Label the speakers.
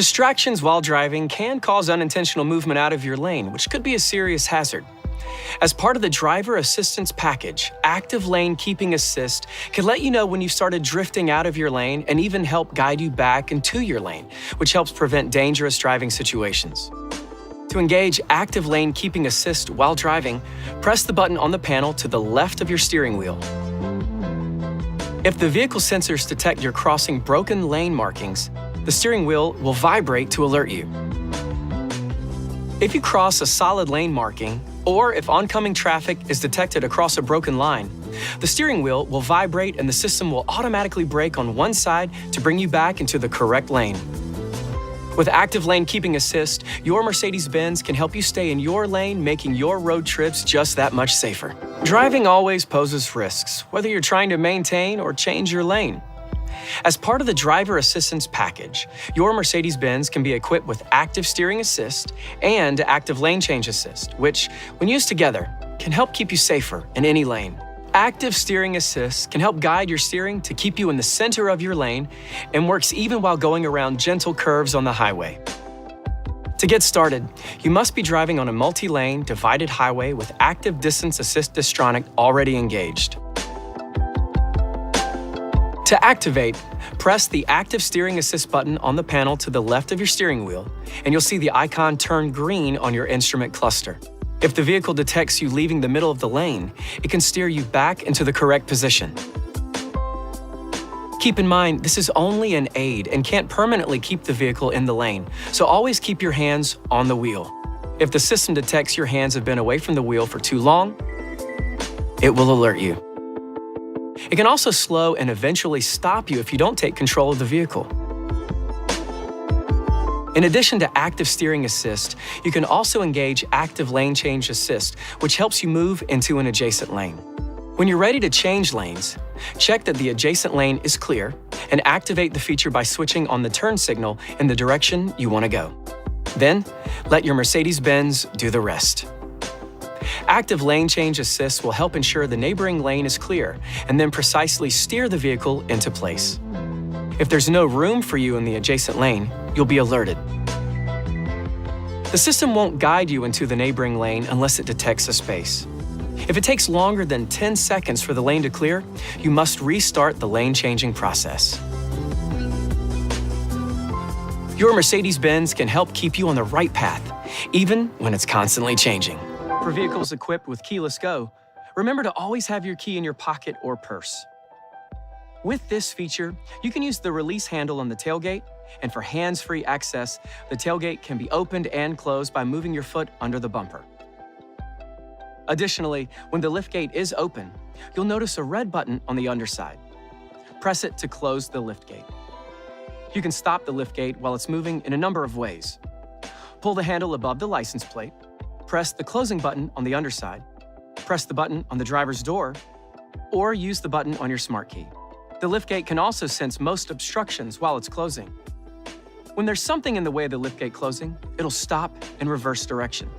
Speaker 1: Distractions while driving can cause unintentional movement out of your lane, which could be a serious hazard. As part of the driver assistance package, Active Lane Keeping Assist can let you know when you've started drifting out of your lane and even help guide you back into your lane, which helps prevent dangerous driving situations. To engage Active Lane Keeping Assist while driving, press the button on the panel to the left of your steering wheel. If the vehicle sensors detect you're crossing broken lane markings, the steering wheel will vibrate to alert you. If you cross a solid lane marking, or if oncoming traffic is detected across a broken line, the steering wheel will vibrate and the system will automatically brake on one side to bring you back into the correct lane. With Active Lane Keeping Assist, your Mercedes-Benz can help you stay in your lane, making your road trips just that much safer. Driving always poses risks, whether you're trying to maintain or change your lane. As part of the driver assistance package, your Mercedes-Benz can be equipped with Active Steering Assist and Active Lane Change Assist, which, when used together, can help keep you safer in any lane. Active Steering Assist can help guide your steering to keep you in the center of your lane and works even while going around gentle curves on the highway. To get started, you must be driving on a multi-lane divided highway with Active Distance Assist Distronic already engaged. To activate, press the Active Steering Assist button on the panel to the left of your steering wheel, and you'll see the icon turn green on your instrument cluster. If the vehicle detects you leaving the middle of the lane, it can steer you back into the correct position. Keep in mind, this is only an aid and can't permanently keep the vehicle in the lane, so always keep your hands on the wheel. If the system detects your hands have been away from the wheel for too long, it will alert you. It can also slow and eventually stop you if you don't take control of the vehicle. In addition to Active Steering Assist, you can also engage Active Lane Change Assist, which helps you move into an adjacent lane. When you're ready to change lanes, check that the adjacent lane is clear and activate the feature by switching on the turn signal in the direction you want to go. Then, let your Mercedes-Benz do the rest. Active Lane Change Assist will help ensure the neighboring lane is clear and then precisely steer the vehicle into place. If there's no room for you in the adjacent lane, you'll be alerted. The system won't guide you into the neighboring lane unless it detects a space. If it takes longer than 10 seconds for the lane to clear, you must restart the lane changing process. Your Mercedes-Benz can help keep you on the right path, even when it's constantly changing. For vehicles equipped with Keyless Go, remember to always have your key in your pocket or purse. With this feature, you can use the release handle on the tailgate, and for hands-free access, the tailgate can be opened and closed by moving your foot under the bumper. Additionally, when the liftgate is open, you'll notice a red button on the underside. Press it to close the liftgate. You can stop the liftgate while it's moving in a number of ways. Pull the handle above the license plate, press the closing button on the underside, press the button on the driver's door, or use the button on your smart key. The liftgate can also sense most obstructions while it's closing. When there's something in the way of the liftgate closing, it'll stop and reverse direction.